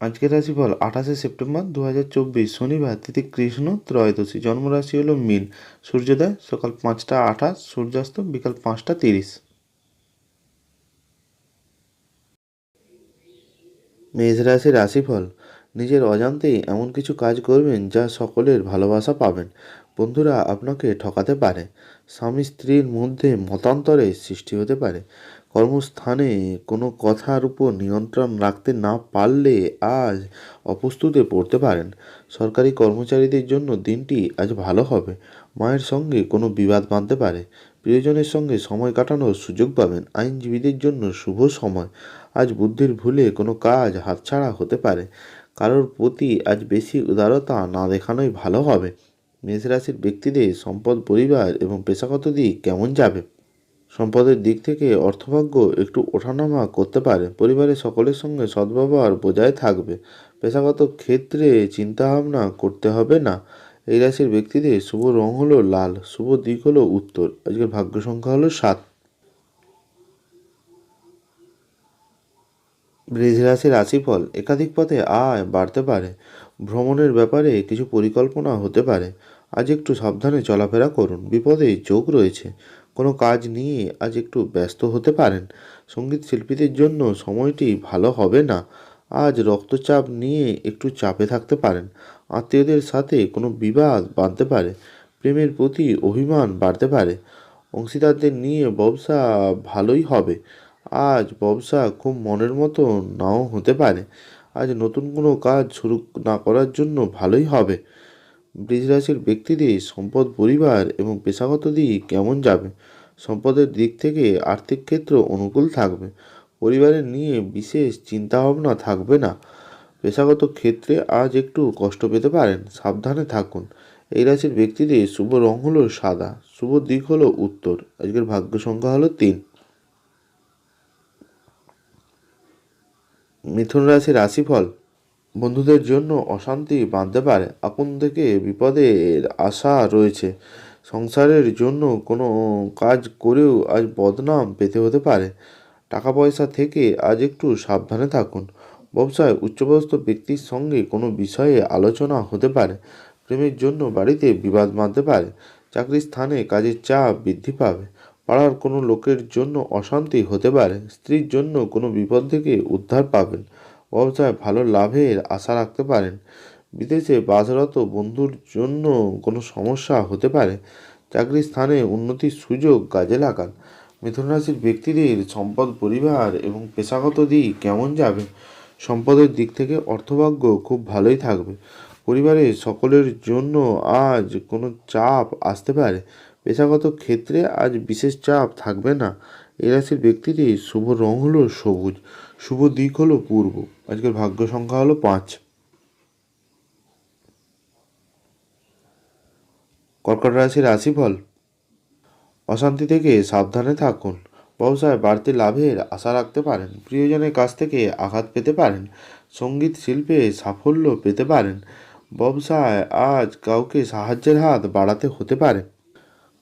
আজকের রাশিফল 28শে সেপ্টেম্বর 2024 শনিবার, তিথি কৃষ্ণ ত্রয়োদশী, জন্মরাশি হলো মীন, সূর্যোদয় সকাল 5টা 28, সূর্যাস্ত বিকাল 5টা 30। মেষ রাশির রাশিফল, নিজের অজান্তেই এমন কিছু কাজ করবেন যা সকলের ভালোবাসা পাবেন। বন্ধুরা আপনাকে ঠকাতে পারে। স্বামী স্ত্রীর মধ্যে মতান্তরের সৃষ্টি হতে পারে। কর্মস্থানে কোনো কথার উপর নিয়ন্ত্রণ রাখতে না পারলে আজ অপ্রস্তুতে পড়তে পারেন। সরকারি কর্মচারীদের জন্য দিনটি আজ ভালো হবে। মায়ের সঙ্গে কোনো বিবাদ বাঁধতে পারে। প্রিয়জনের সঙ্গে সময় কাটানোর সুযোগ পাবেন। আইনজীবীদের জন্য শুভ সময়। আজ বুদ্ধির ভুলে কোনো কাজ হাতছাড়া হতে পারে। কারোর প্রতি আজ বেশি উদারতা না দেখানোই ভালো হবে। মেষ রাশির ব্যক্তিদের সম্পদ, পরিবার এবং পেশাগত দিক কেমন যাবে? সম্পদের দিক থেকে অর্থভাগ্য একটু ওঠানামা করতে পারে। পরিবারের সকলের সঙ্গে সদ্ব্যবহার বজায় থাকবে। পেশাগত ক্ষেত্রে চিন্তাভাবনা করতে হবে না। এই রাশির ব্যক্তিদের শুভ রং হলো লাল, শুভ দিক হলো উত্তর। আজকের ভাগ্য সংখ্যা হলো 7। বৃষ রাশির রাশিফল, একাধিক পথে আয় বাড়তে পারে। ভ্রমণের ব্যাপারে কিছু পরিকল্পনা হতে পারে। আজ একটু সাবধানে চলাফেরা করুন, বিপদে যোগ রয়েছে। কোনো কাজ নিয়ে আজ একটু ব্যস্ত হতে পারেন। সঙ্গীত শিল্পীদের জন্য সময়টি ভালো হবে না। আজ রক্তচাপ নিয়ে একটু চাপে থাকতে পারেন। আত্মীয়দের সাথে কোনো বিবাদ বাঁধতে পারে। প্রেমের প্রতি অভিমান বাড়তে পারে। অংশীদারদের নিয়ে ব্যবসা ভালোই হবে। আজ ব্যবসা খুব মনের মতো নাও হতে পারে। আজ নতুন কোনো কাজ শুরু না করার জন্য ভালোই হবে। বৃষ রাশির ব্যক্তিদের সম্পদ, পরিবার এবং পেশাগত দিক কেমন যাবে? সম্পদের দিক থেকে আর্থিক ক্ষেত্র অনুকূল থাকবে। পরিবারের নিয়ে বিশেষ চিন্তাভাবনা থাকবে না। পেশাগত ক্ষেত্রে আজ একটু কষ্ট পেতে পারেন, সাবধানে থাকুন। এই রাশির ব্যক্তিদের শুভ রং হলো সাদা, শুভ দিক হলো উত্তর। আজকের ভাগ্য সংখ্যা হলো 3। মিথুন রাশির রাশিফল, বন্ধুদের জন্য অশান্তি বাঁধতে পারে। আপন থেকে বিপদের আশা রয়েছে। সংসারের জন্য কোনো কাজ করেও আজ বদনাম পেতে হতে পারে। টাকা পয়সা থেকে আজ একটু সাবধানে থাকুন। ব্যবসায় উচ্চপদস্থ ব্যক্তির সঙ্গে কোনো বিষয়ে আলোচনা হতে পারে। প্রেমের জন্য বাড়িতে বিবাদ বাঁধতে পারে। চাকরির স্থানে কাজের চাপ বৃদ্ধি পাবে। পাড়ার কোনো লোকের জন্য অশান্তি হতে পারে। স্ত্রীর জন্য কোনো বিপদ থেকে উদ্ধার পাবেন। ব্যবসায় ভালো লাভের আশা রাখতে পারেন। বিদেশে বাসরত বন্ধুর জন্য কোনো সমস্যা হতে পারে। চাকরির স্থানে উন্নতির সুযোগ কাজে লাগান। মিথুন রাশির ব্যক্তিদের সম্পদ, পরিবার এবং পেশাগত দিক কেমন যাবে? সম্পদের দিক থেকে অর্থভাগ্য খুব ভালোই থাকবে। পরিবারের সকলের জন্য আজ কোনো চাপ আসতে পারে। পেশাগত ক্ষেত্রে আজ বিশেষ চাপ থাকবে না। এই রাশির ব্যক্তিদের শুভ রং হলো সবুজ, শুভ দিক হলো পূর্ব। আজকের ভাগ্য সংখ্যা হলো 5। কর্কট রাশির রাশিফল, অশান্তি থেকে সাবধানে থাকুন। ব্যবসায় বাড়তি লাভের আশা রাখতে পারেন। প্রিয়জনের কাছ থেকে আঘাত পেতে পারেন। সঙ্গীত শিল্পে সাফল্য পেতে পারেন। ব্যবসায় আজ কাউকে সাহায্যের হাত বাড়াতে হতে পারে।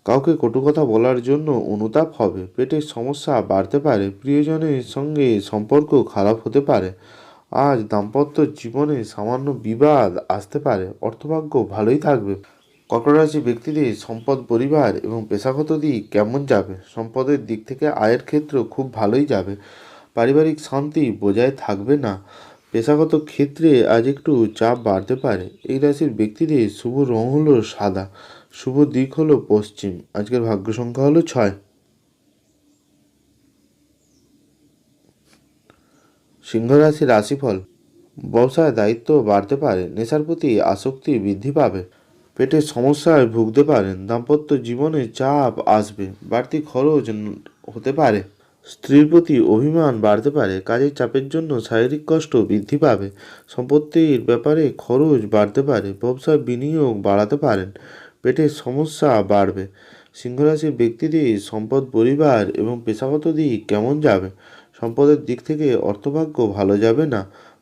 কাউকে কটু কথা বলার জন্য অনুতাপ হবে। পেটের সমস্যা বাড়তে পারে। প্রিয়জনের সঙ্গে সম্পর্ক খারাপ হতে পারে। আজ দাম্পত্য জীবনে সামান্য বিবাদ আসতে পারে। অর্থভাগ্য ভালোই থাকবে। কর্কট রাশি ব্যক্তিদের সম্পদ, পরিবার এবং পেশাগত দিক কেমন যাবে? সম্পদের দিক থেকে আয়ের ক্ষেত্র খুব ভালোই যাবে। পারিবারিক শান্তি বজায় থাকবে না। পেশাগত ক্ষেত্রে আজ একটু চাপ বাড়তে পারে। এই রাশির ব্যক্তিদের শুভ রং হলো সাদা, শুভ দিক হলো পশ্চিম। আজকের ভাগ্য সংখ্যা হলো 6। সিংহ রাশির রাশিফল, ব্যবসায় দায়িত্ব বাড়তে পারে। নেশার প্রতি আসক্তি বৃদ্ধি পাবে। পেটের সমস্যায় ভুগতে পারেন। দাম্পত্য জীবনে চাপ আসবে। বাড়তি খরচ হতে পারে। স্ত্রীর প্রতি অভিমান বাড়তে পারে। কাজের চাপের জন্য শারীরিক কষ্ট বৃদ্ধি পাবে। সম্পত্তির ব্যাপারে খরচ বাড়তে পারে। ব্যবসায় বিনিয়োগ বাড়াতে পারেন। পেটের সমস্যা বাড়বে। সিংহরাশির ব্যক্তিদের সম্পদ, পরিবার এবং পেশাগত দিক কেমন যাবে? সম্পদের দিক থেকে অর্থভাগ্য ভালো যাবে না।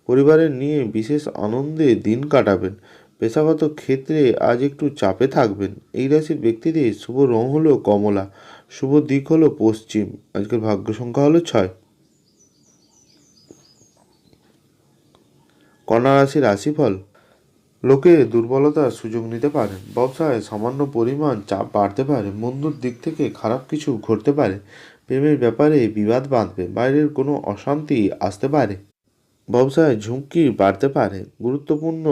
পরিবারের নিয়ে বিশেষ আনন্দে দিন কাটাবেন। পেশাগত ক্ষেত্রে আজ একটু চাপে থাকবেন। এই রাশির ব্যক্তিদের শুভ রং হলো কমলা, শুভ দিক হলো পশ্চিম। আজকের ভাগ্য সংখ্যা হলো 6। কন্যা রাশির রাশিফল। লোকে দুর্বলতার সুযোগ নিতে পারে, ব্যবসায় সামান্য পরিমাণ চাপ বাড়তে পারে, বন্ধুর দিক থেকে খারাপ কিছু ঘটতে পারে, প্রেমের ব্যাপারে বিবাদ বাঁধবে, বাইরের কোনো অশান্তি আসতে পারে, ব্যবসায় ঝুঁকি বাড়তে পারে, গুরুত্বপূর্ণ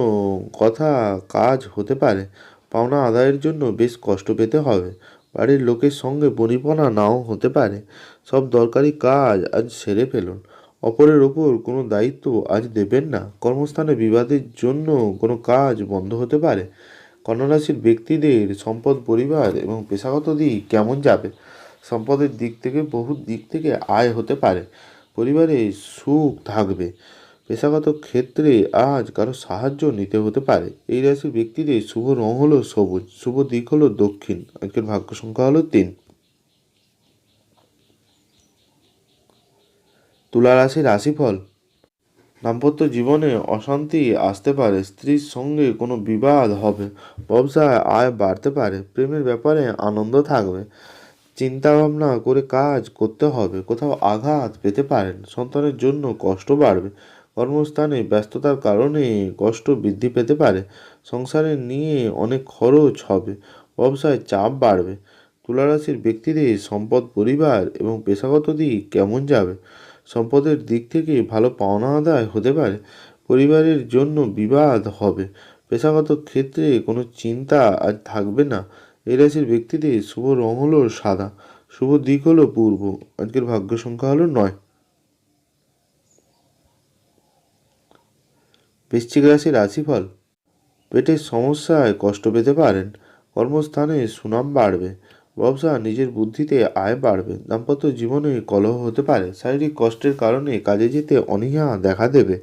কথা কাজ হতে পারে, পাওনা আদায়ের জন্য বেশ কষ্ট পেতে হবে, বাড়ির লোকের সঙ্গে বনিবনা নাও হতে পারে, সব দরকারি কাজ আজ সেরে ফেলুন, অপরের ওপর কোনো দায়িত্ব আজ দেবেন না, কর্মস্থানে বিবাদের জন্য কোনো কাজ বন্ধ হতে পারে, কন্যারাশির ব্যক্তিদের সম্পদ, পরিবার এবং পেশাগত দিক কেমন যাবে? সম্পদের দিক থেকে বহু দিক থেকে আয় হতে পারে, পরিবারে সুখ থাকবে, পেশাগত ক্ষেত্রে আজ কারো সাহায্য নিতে হতে পারে। এই রাশির ব্যক্তিদের শুভ রং হলো সবুজ, শুভ দিক হলো দক্ষিণ, আজকের ভাগ্য সংখ্যা হলো 3। তুলা রাশির রাশিফল। দাম্পত্য জীবনে অশান্তি আসতে পারে, স্ত্রীর সঙ্গে কোনো বিবাদ হবে, ব্যবসায় আয় বাড়তে পারে, প্রেমের ব্যাপারে আনন্দ থাকবে, চিন্তা ভাবনা করে কাজ করতে হবে, কোথাও আঘাত পেতে পারেন, সন্তানের জন্য কষ্ট বাড়বে, কর্মস্থানে ব্যস্ততার কারণে কষ্ট বৃদ্ধি পেতে পারে, সংসারে নিয়ে অনেক খরচ হবে, ব্যবসায় চাপ বাড়বে। তুলারাশির ব্যক্তিদের সম্পদ, পরিবার এবং পেশাগত দিক কেমন যাবে? সম্পদের দিক থেকে ভালো পাওনা আদায় হতে পারে, পরিবারের জন্য বিবাদ হবে, পেশাগত ক্ষেত্রে কোনো চিন্তা আজ থাকবে না। এই রাশির ব্যক্তিদের শুভ রং হলো সাদা, শুভ দিক হলো পূর্ব, আজকের ভাগ্য সংখ্যা হলো 9। বৃশ্চিক রাশির রাশিফল। পেটের সমস্যায় কষ্ট পেতে পারেন, কর্মস্থানে সুনাম বাড়বে, ব্যবসা নিজের বুদ্ধিতে আয় বাড়বে, দাম্পত্য জীবনে কলহ হতে পারে, শারীরিক কষ্টের কারণে কাজে যেতে অনীহা দেখা দেবে,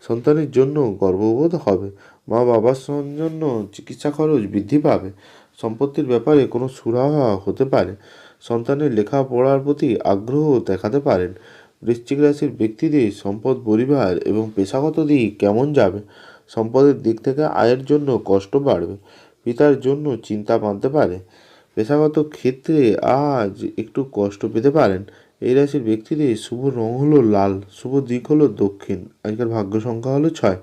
সন্তানের জন্য গর্ববোধ হবে, মা বাবার জন্য চিকিৎসা খরচ বৃদ্ধি পাবে, সম্পত্তির ব্যাপারে কোনো সুরাহা হতে পারে, সন্তানের লেখাপড়ার প্রতি আগ্রহ দেখাতে পারেন। বৃশ্চিক রাশির ব্যক্তিদের সম্পদ, পরিবার এবং পেশাগত দিক কেমন যাবে? সম্পদের দিক থেকে আয়ের জন্য কষ্ট বাড়বে, পিতার জন্য চিন্তা বাঁধতে পারে, পেশাগত ক্ষেত্রে আজ একটু কষ্ট পেতে পারেন। এই রাশির ব্যক্তিদের শুভ রং হলো লাল, শুভ দিক হলো দক্ষিণ, আজকের ভাগ্য সংখ্যা হলো 6।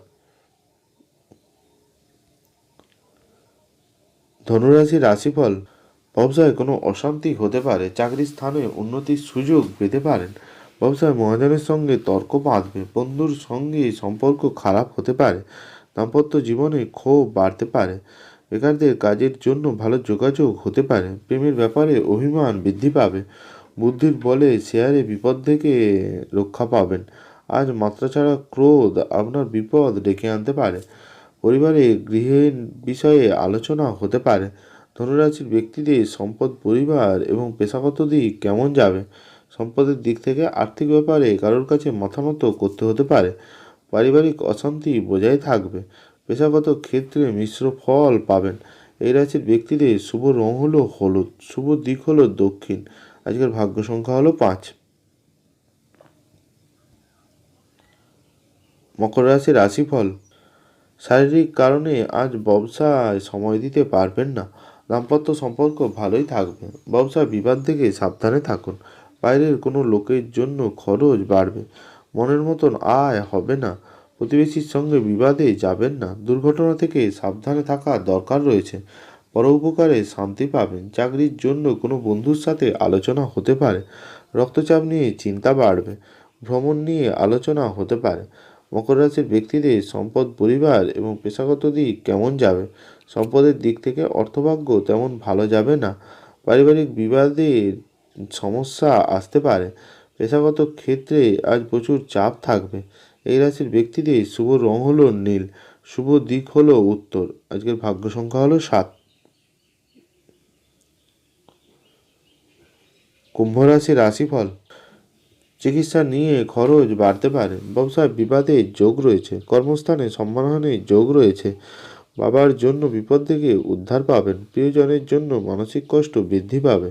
ধনুরাশির রাশিফল। ব্যবসায় কোনো অশান্তি হতে পারে, চাকরির স্থানে উন্নতির সুযোগ পেতে পারেন, ব্যবসায় মহাজনের সঙ্গে তর্ক বাঁধবে, বন্ধুর সঙ্গে সম্পর্ক খারাপ হতে পারে, দাম্পত্য জীবনে ক্ষোভ বাড়তে পারে, বেকারদের কাজের জন্য ভালো যোগাযোগ হতে পারে, প্রেমের ব্যাপারে অভিমান বৃদ্ধি পাবে, বুদ্ধির বলে শেয়ারে বিপদ থেকে রক্ষা পাবেন, আজ মাত্রাছাড়া ক্রোধ আপনার বিপদ ডেকে আনতে পারে, পরিবারে গৃহের বিষয়ে আলোচনা হতে পারে। ধনুরাশির ব্যক্তিদের সম্পদ, পরিবার এবং পেশাগত দিক কেমন যাবে? সম্পদের দিক থেকে আর্থিক ব্যাপারে কারোর কাছে মাথা নত করতে হতে পারে, পারিবারিক অশান্তি বজায় থাকবে, পেশাগত ক্ষেত্রে মিশ্র ফল পাবেন। এই রাশির ব্যক্তিদের শুভ রং হলো হলুদ, শুভ দিক হলো দক্ষিণ, আজকের ভাগ্য সংখ্যা হলো 5। মকর রাশির রাশিফল। শারীরিক কারণে আজ ব্যবসায় সময় দিতে পারবেন না, দাম্পত্য সম্পর্ক ভালোই থাকবে, ব্যবসায় বিবাদ থেকে সাবধানে থাকুন, বাইরের কোনো লোকের জন্য খরচ বাড়বে, মনের মতন আয় হবে না, প্রতিবেশীর সঙ্গে বিবাদে যাবেন না, দুর্ঘটনা থেকে সাবধানে থাকা দরকার রয়েছে, পরোপকারে শান্তি পাবেন, চাকরির জন্য কোনো বন্ধুর সাথে আলোচনা হতে পারে, রক্তচাপ নিয়ে চিন্তা বাড়বে, ভ্রমণ নিয়ে আলোচনা হতে পারে। মকর রাশির ব্যক্তিদের সম্পদ, পরিবার এবং পেশাগত দিক কেমন যাবে? সম্পদের দিক থেকে অর্থভাগ্য তেমন ভালো যাবে না, পারিবারিক বিবাদের সমস্যা আসতে পারে, পেশাগত ক্ষেত্রে আজ প্রচুর চাপ থাকবে। এই রাশির ব্যক্তিদের শুভ রং হলো নীল, শুভ দিক হলো উত্তর, আজকের ভাগ্য সংখ্যা হলো 7। কুম্ভ রাশির রাশিফল। চিকিৎসা নিয়ে খরচ বাড়তে পারে, ব্যবসায় বিবাদের যোগ রয়েছে, কর্মস্থানে সম্মানহানির যোগ রয়েছে, বাবার জন্য বিপদ থেকে উদ্ধার পাবেন, প্রিয়জনের জন্য মানসিক কষ্ট বৃদ্ধি পাবে,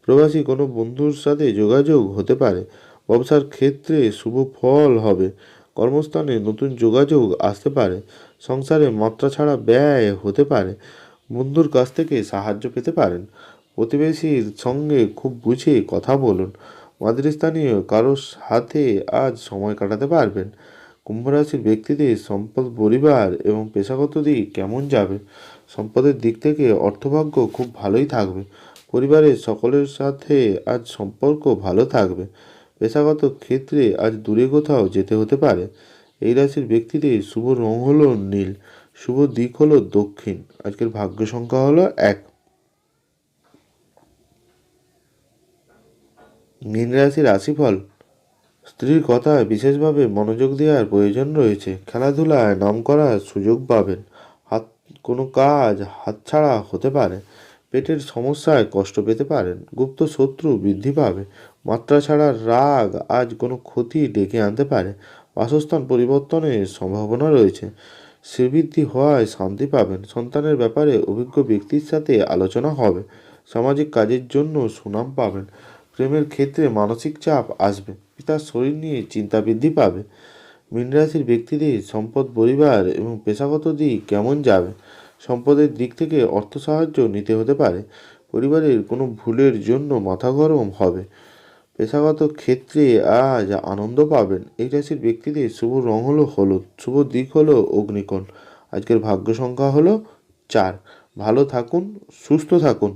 প্রবাসী কোনো বন্ধুর সাথে যোগাযোগ হতে পারে, ব্যবসার ক্ষেত্রে শুভ ফল হবে, কর্মস্থানে নতুন যোগাযোগ আসতে পারে, সংসারে মাত্রা ছাড়া ব্যয় হতে পারে, বন্ধুর কাছ থেকে সাহায্য পেতে পারেন, প্রতিবেশীর সঙ্গে খুব বুঝে কথা বলুন, মাতৃস্থানীয় কারোর সাথে আজ সময় কাটাতে পারবেন, কুম্ভ রাশির ব্যক্তিদের সম্পদ, পরিবার এবং পেশাগত দিক কেমন যাবে? সম্পদের দিক থেকে অর্থভাগ্য খুব ভালোই থাকবে। পরিবারের সকলের সাথে আজ সম্পর্ক ভালো থাকবে। পেশাগত ক্ষেত্রে আজ দূরে কোথাও যেতে হতে পারে। এই রাশির ব্যক্তিদের শুভ রং হলো নীল, শুভ দিক হলো দক্ষিণ। আজকের ভাগ্য সংখ্যা হলো 1। মীন রাশির রাশিফল। স্ত্রীর কথায় বিশেষভাবে মনোযোগ দেওয়ার প্রয়োজন রয়েছে। খেলাধুলায় নাম করার সুযোগ পাবেন। হাত কোনো কাজ হাতছাড়া হতে পারে। পেটের সমস্যায় কষ্ট পেতে পারেন। গুপ্ত শত্রু বৃদ্ধি পাবে। মাত্রা ছাড়া রাগ আজ কোনো ক্ষতি ডেকে আনতে পারে। বাসস্থান পরিবর্তনের সম্ভাবনা রয়েছে। শ্রীবৃদ্ধি হওয়ায় শান্তি পাবেন। সন্তানের ব্যাপারে অভিজ্ঞ ব্যক্তির সাথে আলোচনা হবে। সামাজিক কাজের জন্য সুনাম পাবেন। প্রেমের ক্ষেত্রে মানসিক চাপ আসবে। পিতার শরীর নিয়ে চিন্তা বৃদ্ধি পাবে। মীন রাশির ব্যক্তিদের সম্পদ, পরিবার এবং পেশাগত দিক কেমন যাবে? সম্পদের দিক থেকে অর্থ সাহায্য নিতে হতে পারে। পরিবারের কোনো ভুলের জন্য মাথা গরম হবে। পেশাগত ক্ষেত্রে আজ আনন্দ পাবেন। এই রাশির ব্যক্তিদের শুভ রং হলো হলুদ, শুভ দিক হলো অগ্নিকোণ। আজকের ভাগ্য সংখ্যা হলো 4। ভালো থাকুন, সুস্থ থাকুন।